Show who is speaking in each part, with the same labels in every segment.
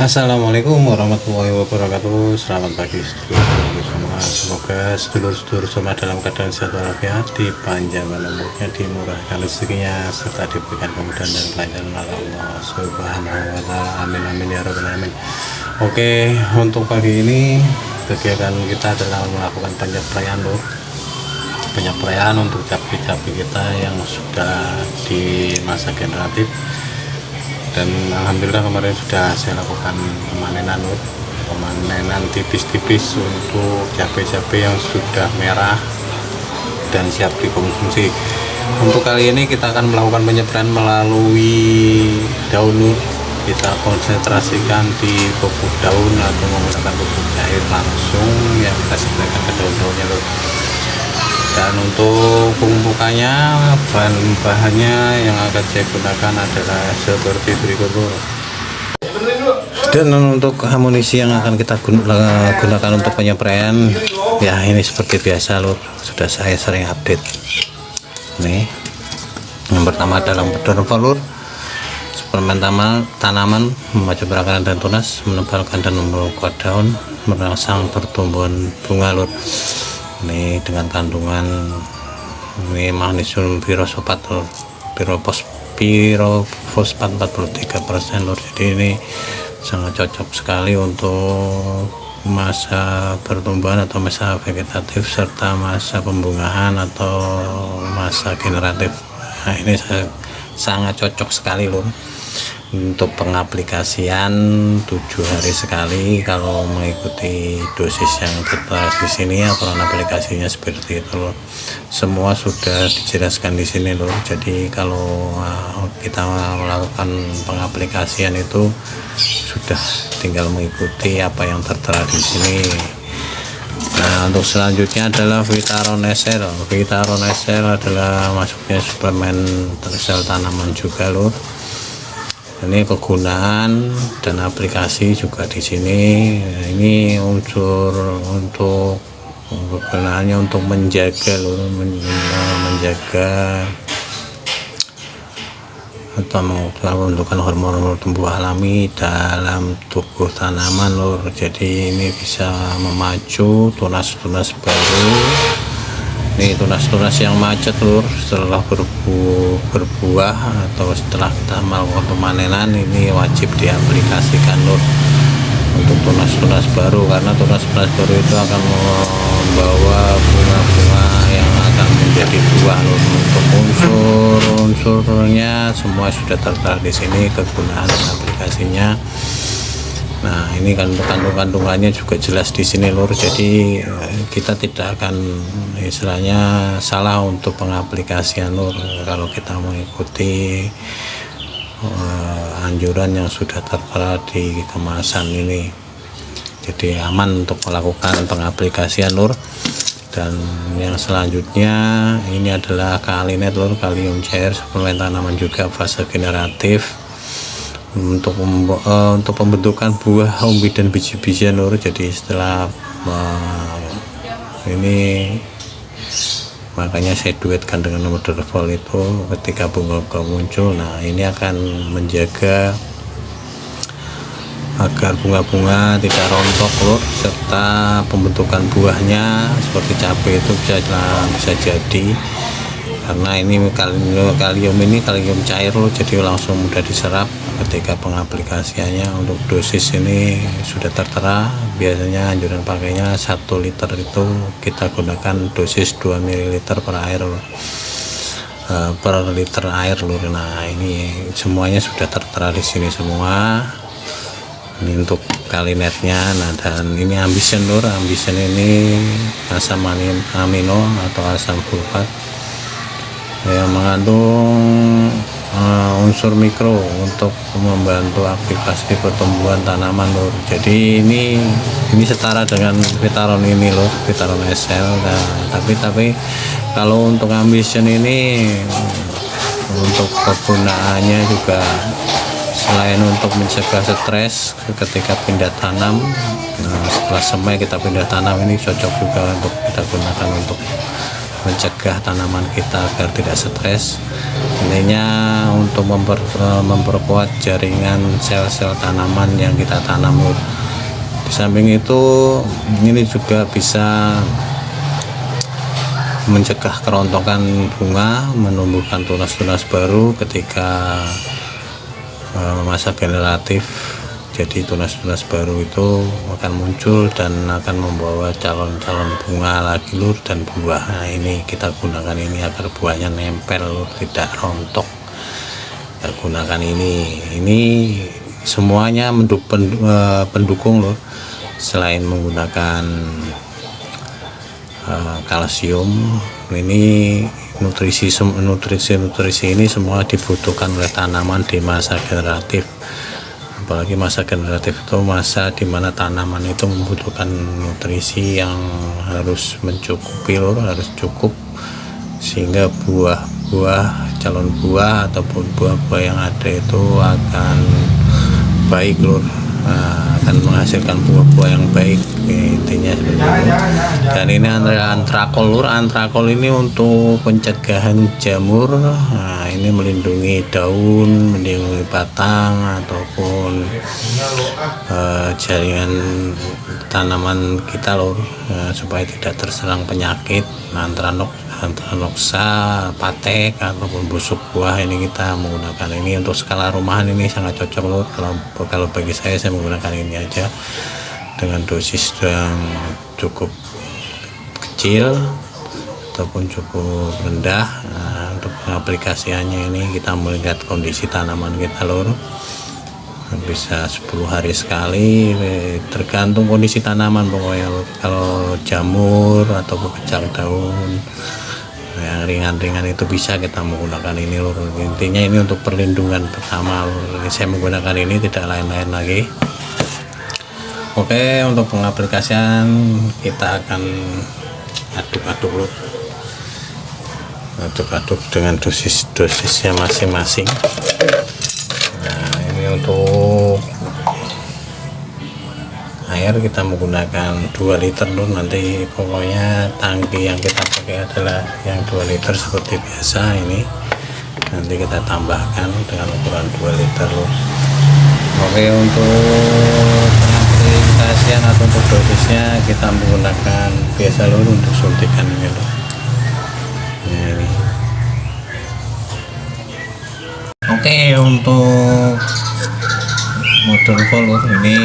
Speaker 1: Assalamualaikum warahmatullahi wabarakatuh. Selamat pagi sedulur semua. Semoga sedulur-sedulur semua dalam keadaan sehat walafiat, dipanjangkan umurnya, dimurahkan rezekinya, serta diberikan kemudahan dan kelancaran oleh Allah Subhanahu wa taala. Amin amin ya rabbal alamin. Oke, untuk pagi ini kegiatan kita adalah melakukan penyapraian untuk cabai-cabai kita yang sudah di masa generatif. Dan alhamdulillah kemarin sudah saya lakukan pemanenan tipis-tipis untuk cabai-cabai yang sudah merah dan siap dikonsumsi. Untuk kali ini kita akan melakukan penyapraian melalui daun. Kita konsentrasikan di pupuk daun atau menggunakan pupuk cair langsung yang kita semprotkan ke daun-daunnya loh. Dan untuk pemupukannya, bahan-bahannya yang akan saya gunakan adalah seperti berikut loh. Dan untuk amunisi yang akan kita gunakan untuk penyapraian, ya ini seperti biasa lur, sudah saya sering update. Nih, yang pertama adalah pedor lur, suplemen tanaman memacu perakaran dan tunas, menebalkan dan memperkuat daun, merangsang pertumbuhan bunga lur. Ini dengan kandungan ini magnesium pirofosfat lur, pirofosfat 43% lur. Jadi ini sangat cocok sekali untuk masa pertumbuhan atau masa vegetatif serta masa pembungaan atau masa generatif. Nah, ini sangat cocok sekali lur untuk pengaplikasian 7 hari sekali. Kalau mengikuti dosis yang tertera di sini, aturan aplikasinya seperti itu loh. Semua sudah dijelaskan di sini loh. Jadi kalau kita melakukan pengaplikasian itu sudah tinggal mengikuti apa yang tertera di sini. Nah, untuk selanjutnya adalah Vitaron SL. Vitaron SL adalah masuknya suplemen sel tanaman juga loh. Ini kegunaan dan aplikasi juga di sini. Ini unsur untuk kegunaannya untuk menjaga menjaga atau membentukkan hormon tumbuh alami dalam tubuh tanaman lur. Jadi ini bisa memacu tunas-tunas baru. Ini tunas-tunas yang macet lur setelah berbuah atau setelah kita melakukan pemanenan, ini wajib diaplikasikan lur untuk tunas-tunas baru, karena tunas-tunas baru itu akan membawa bunga-bunga yang akan menjadi buah lur. Untuk unsur-unsurnya semua sudah tertera di sini, kegunaan dan aplikasinya. Nah, ini kan kandungannya juga jelas di sini lur. Jadi kita tidak akan istilahnya salah untuk pengaplikasian lur kalau kita mengikuti anjuran yang sudah tertera di kemasan ini. Jadi aman untuk melakukan pengaplikasian lur. Dan yang selanjutnya ini adalah Kalinet lur, kalium cair, suplemen tanaman juga fase generatif untuk pembentukan buah umbi dan biji-bijian lur. Jadi setelah ini makanya saya duetkan dengan model vol itu ketika bunga muncul. Nah, ini akan menjaga agar bunga-bunga tidak rontok lur, serta pembentukan buahnya seperti cabai itu bisa jadi, karena ini kalium cair loh, jadi langsung mudah diserap ketika pengaplikasiannya. Untuk dosis ini sudah tertera, biasanya anjuran pakainya 1 liter itu kita gunakan dosis 2 ml per air loh, per liter air lur. Nah, ini semuanya sudah tertera di sini semua. Ini untuk Kalinetnya. Nah, dan ini Ambition lur. Ambition ini asam amino atau asam sulfat yang mengandung unsur mikro untuk membantu aktivasi pertumbuhan tanaman lur. Jadi ini setara dengan Vitaron ini lur, Vitaron SL. Nah, tapi kalau untuk Ambition ini untuk kegunaannya juga selain untuk mencegah stres ketika pindah tanam, nah, setelah semai kita pindah tanam, ini cocok juga untuk kita gunakan untuk mencegah tanaman kita agar tidak stres. Intinya untuk memperkuat jaringan sel-sel tanaman yang kita tanam. Di samping itu ini juga bisa mencegah kerontokan bunga, menumbuhkan tunas-tunas baru ketika masa generatif. Jadi tunas-tunas baru itu akan muncul dan akan membawa calon-calon bunga lagi lur, dan buah. Nah, ini kita gunakan ini agar buahnya nempel lur, tidak rontok. Kita gunakan ini semuanya pendukung lur. Selain menggunakan kalsium, ini nutrisi ini semua dibutuhkan oleh tanaman di masa generatif. Apalagi masa generatif itu masa dimana tanaman itu membutuhkan nutrisi yang harus mencukupi lur, harus cukup, sehingga calon buah ataupun buah-buah yang ada itu akan baik lur, akan menghasilkan buah-buah yang baik. Intinya seperti itu. Dan ini antrakol lur. Antrakol ini untuk pencegahan jamur. Nah, ini melindungi daun, melindungi batang ataupun jaringan tanaman kita lur, supaya tidak terserang penyakit antranoksa, patek ataupun busuk buah. Ini kita menggunakan ini untuk skala rumahan, ini sangat cocok lur. Kalau bagi saya menggunakan ini aja dengan dosis yang cukup kecil ataupun cukup rendah. Nah, untuk pengaplikasiannya ini kita melihat kondisi tanaman kita lur, bisa 10 hari sekali, tergantung kondisi tanaman pokoknya lur. Kalau jamur atau pecah daun yang ringan-ringan itu bisa kita menggunakan ini lur. Intinya ini untuk perlindungan pertama lur. Saya menggunakan ini, tidak lain-lain lagi. Oke, untuk pengaplikasian kita akan aduk-aduk lur, aduk-aduk dengan dosisnya masing-masing. Nah, ini untuk air kita menggunakan 2 liter lur. Nanti pokoknya tangki yang kita pakai adalah yang 2 liter seperti biasa. Ini nanti kita tambahkan dengan ukuran 2 liter lur. Oke, untuk pengaplikasian atau untuk dosisnya kita menggunakan biasa lur untuk suntikan ini lur. Nah, ini. Oke, untuk model lur ini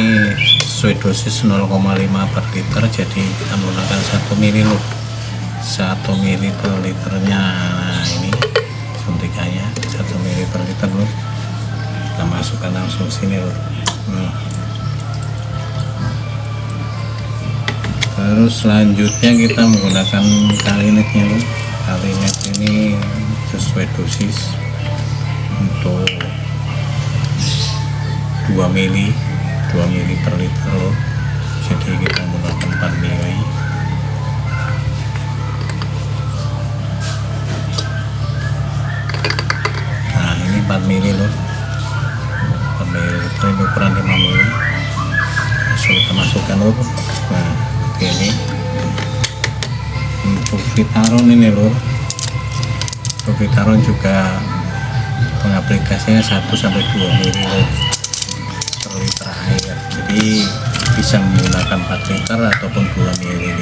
Speaker 1: sesuai dosis 0,5 per liter, jadi kita menggunakan 1 mili lur, 1 mili per liternya. Nah, ini suntikannya 1 mili per liter lur, kita masukkan langsung sini lur. Terus selanjutnya kita menggunakan kalinetnya lur. Kalinet ini sesuai dosis untuk 2 mili per liter lur, jadi kita menggunakan 4 mili. Nah, ini 4 mili lur, 4 mili ini ukuran 5 mili. Langsung kita masukkan lur. Nah, ini untuk Vitaron ini lur. Untuk Vitaron juga pengaplikasinya 1-2 mili lur per liter air, jadi bisa menggunakan 4 liter ataupun 2 ml.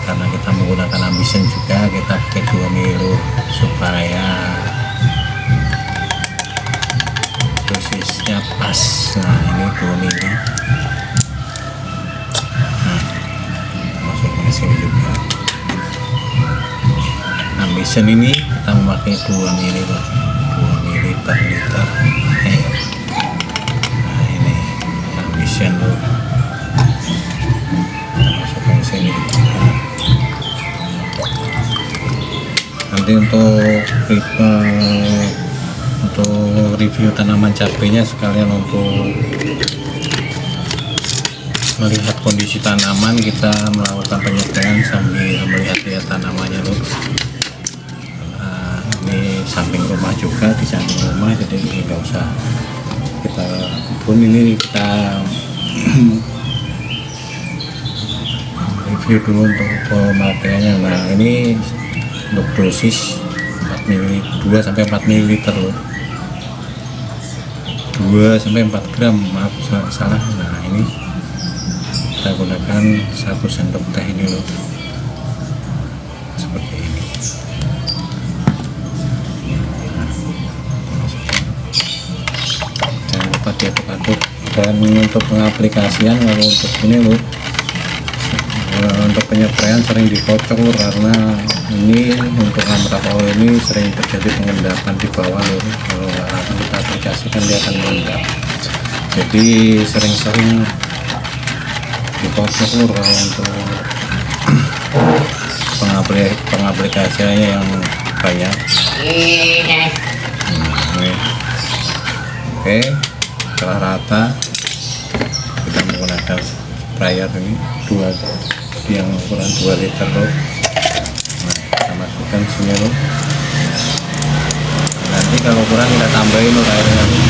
Speaker 1: Karena kita menggunakan Ambisen juga, kita pakai 2 ml supaya dosisnya pas. Nah, ini 2 ml. Nah, masukkan ke sini juga. Ambisen ini kita memakai 2 ml per liter air. Lur, masukkan ke sini. Nanti untuk review tanaman cabenya sekalian untuk melihat kondisi tanaman, kita melakukan penyesuaian sambil melihat tanamannya lur. Nah, ini samping rumah juga, di samping rumah, jadi nggak usah kita kebun. Ini kita review dulu untuk pemakaiannya. Nah ini untuk dosis 4 ml, 2 sampai 4 ml loh, 2 sampai 4 gram, maaf salah. Nah ini kita gunakan 1 sendok teh ini loh, seperti ini. Nah, jangan lupa diaduk-aduk. Dan untuk pengaplikasian, kalau untuk ini loh, untuk penyepraian sering dikocok loh, karena ini untuk amrap oil ini sering terjadi pengendapan di bawah loh. Kalau nggak akan kita aplikasikan dia akan mengendap, jadi sering-sering dikocok loh kalau untuk pengaplikasiannya yang banyak. Oke, setelah rata kita menggunakan sprayer ini yang ukuran 2 liter loh. Nah, kita masukkan sini loh. Nanti kalau kurang kita tambahin loh airnya loh.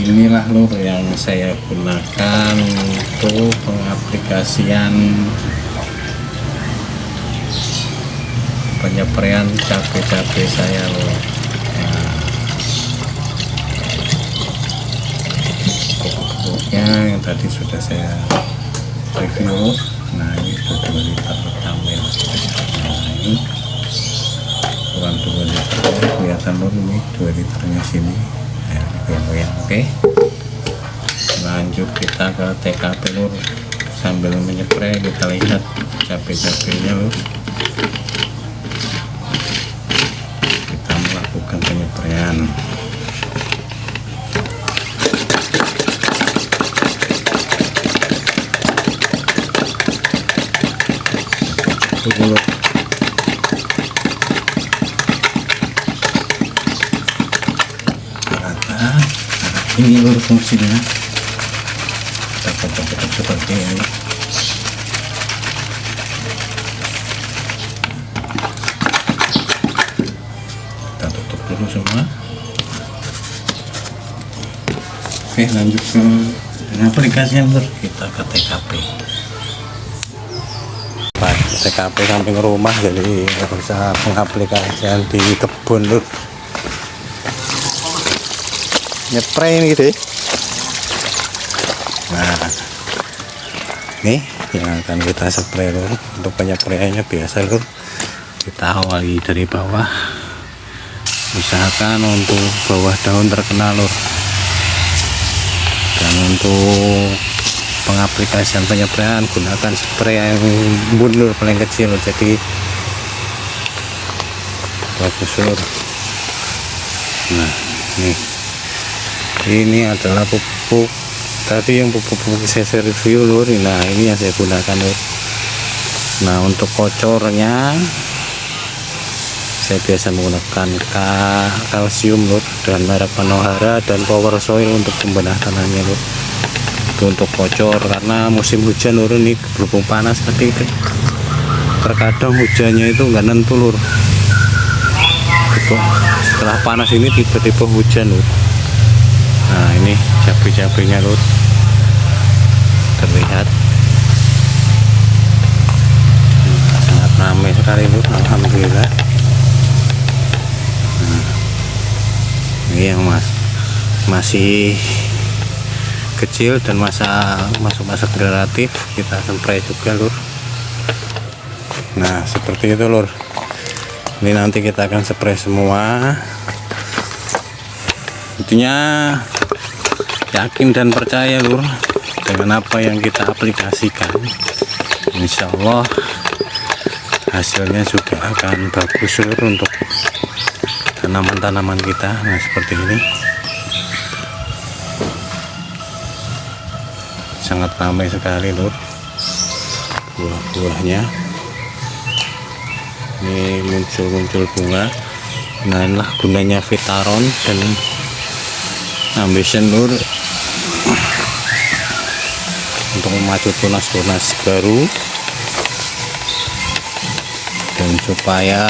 Speaker 1: Inilah lur yang saya gunakan untuk pengaplikasian penyepraian cabai-cabai saya loh. Nah, pupuknya yang tadi sudah saya review. Nah ini sudah 2 liter tamil. Nah ini kurang 2 liter, kelihatan lur, ini 2 liternya sini. Ya, oke. Lanjut kita ke TKP lur, sambil menyepray kita lihat cabai-cabainya lur. Kita melakukan penyepraian. Tunggu lur. Ini lur fungsinya, kita kocok-kocok seperti ini. Kita tutup dulu semua. Oke, lanjut ke aplikasinya lur, kita ke TKP. TKP samping rumah, jadi nggak usah pengaplikasian di kebun lur. Nyepray ini gitu ya. Nah ini yang akan kita spray lur. Untuk penyepraiannya biasa lur, kita awali dari bawah, usahakan untuk bawah daun terkena lur. Dan untuk pengaplikasian penyepraian gunakan spray yang embun lur, paling kecil lur, jadi bagus lur. Nah ini adalah pupuk tadi yang pupuk saya review lur. Nah ini yang saya gunakan lur. Nah untuk kocornya saya biasa menggunakan kalsium lur, dan merek Manohara dan Power Soil untuk pembenahan tanahnya lur. Itu untuk kocor, karena musim hujan lur, ini berhubung panas tadi itu terkadang hujannya itu nggak nentu lur. Setelah panas ini tiba-tiba hujan lur. Nah ini cabai-cabainya lur, terlihat sangat ramai sekali lur, alhamdulillah. Nah, ini yang masih kecil dan masuk masa generatif, kita spray juga lur. Nah seperti itu lur. Ini nanti kita akan spray semua. Intinya yakin dan percaya lur dengan apa yang kita aplikasikan, insya Allah hasilnya juga akan bagus lur untuk tanaman-tanaman kita. Nah seperti ini, sangat ramai sekali lur buah-buahnya. Ini muncul bunga. Nah inilah gunanya Vitaron dan Ambition lur, untuk memacu tunas-tunas baru dan supaya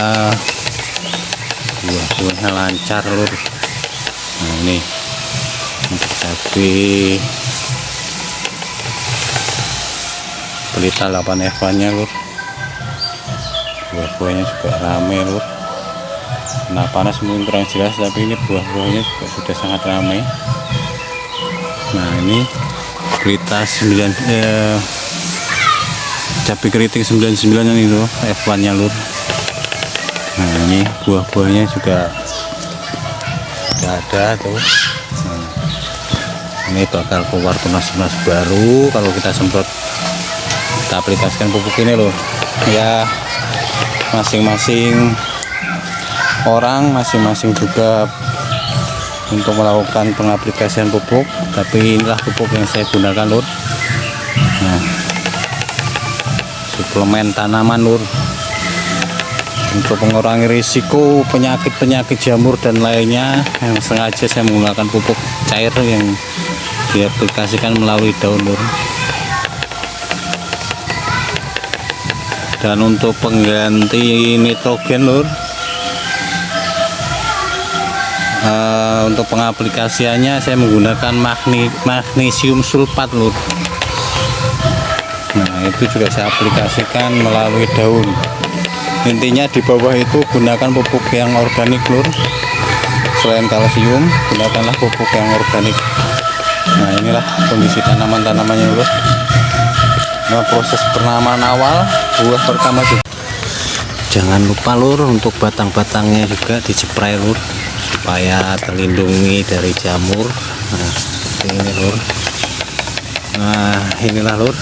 Speaker 1: buah-buahnya lancar lur. Nah ini untuk cabai pelita 8 Eva nya lur, buah-buahnya juga rame lur. Nah panas mungkin kurang jelas, tapi ini buah-buahnya juga sudah sangat ramai. Nah ini pelita 9 cabai keriting 99 yang itu F1 nya lur. Nah ini buah-buahnya juga sudah ada tuh. Nah, ini bakal keluar tunas-tunas baru kalau kita semprot, kita aplikasikan pupuk ini loh ya. Masing-masing orang masing-masing juga untuk melakukan pengaplikasian pupuk, tapi inilah pupuk yang saya gunakan lur. Nah suplemen tanaman lur, untuk mengurangi risiko penyakit-penyakit jamur dan lainnya, yang sengaja saya menggunakan pupuk cair yang diaplikasikan melalui daun lur. Dan untuk pengganti nitrogen lur, untuk pengaplikasiannya saya menggunakan magnesium sulfat lur. Nah itu juga saya aplikasikan melalui daun. Intinya di bawah itu gunakan pupuk yang organik lur. Selain kalsium, gunakanlah pupuk yang organik. Nah inilah kondisi tanaman-tanamannya lur. Nah proses penanaman awal buah pertama juga. Jangan lupa lur untuk batang-batangnya juga dispray lur, supaya terlindungi dari jamur. Nah seperti ini lur. Nah inilah lur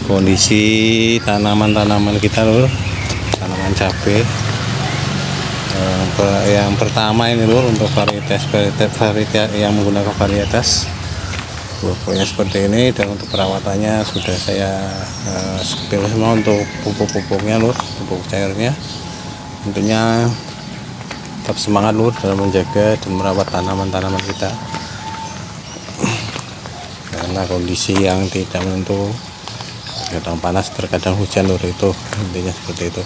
Speaker 1: kondisi tanaman-tanaman kita lur, tanaman cabai. Yang pertama ini lur untuk varietas yang menggunakan varietas buah-buahnya seperti ini. Dan untuk perawatannya sudah saya spill semua untuk pupuk-pupuknya lur, pupuk cairnya. Tentunya tetap semangat lur dalam menjaga dan merawat tanaman-tanaman kita, karena kondisi yang tidak menentu, terkadang panas terkadang hujan lur, itu intinya seperti itu.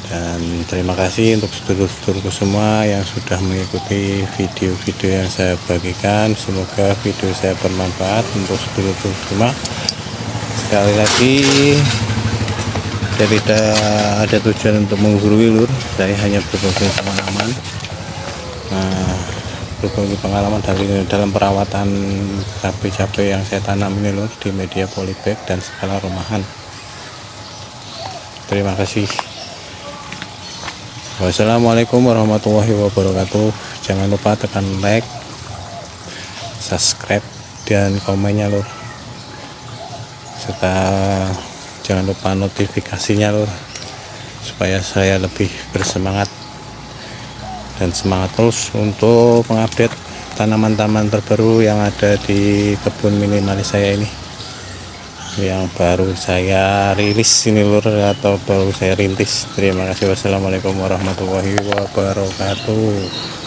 Speaker 1: Dan terima kasih untuk sedulur-sedulurku semua yang sudah mengikuti video-video yang saya bagikan. Semoga video saya bermanfaat untuk sedulur-sedulur semua. Sekali lagi saya tidak ada tujuan untuk menggurui lur, saya hanya berbagi pengalaman. Berbagi pengalaman dalam perawatan cabai-cabai yang saya tanam ini lur, di media polybag dan skala rumahan. Terima kasih. Wassalamualaikum warahmatullahi wabarakatuh. Jangan lupa tekan like, subscribe, dan komennya lur, serta jangan lupa notifikasinya lur, supaya saya lebih bersemangat dan semangat terus untuk mengupdate tanaman-tanaman terbaru yang ada di kebun minimalis saya ini, yang baru saya rilis ini lur, atau baru saya rintis. Terima kasih. Wassalamualaikum warahmatullahi wabarakatuh.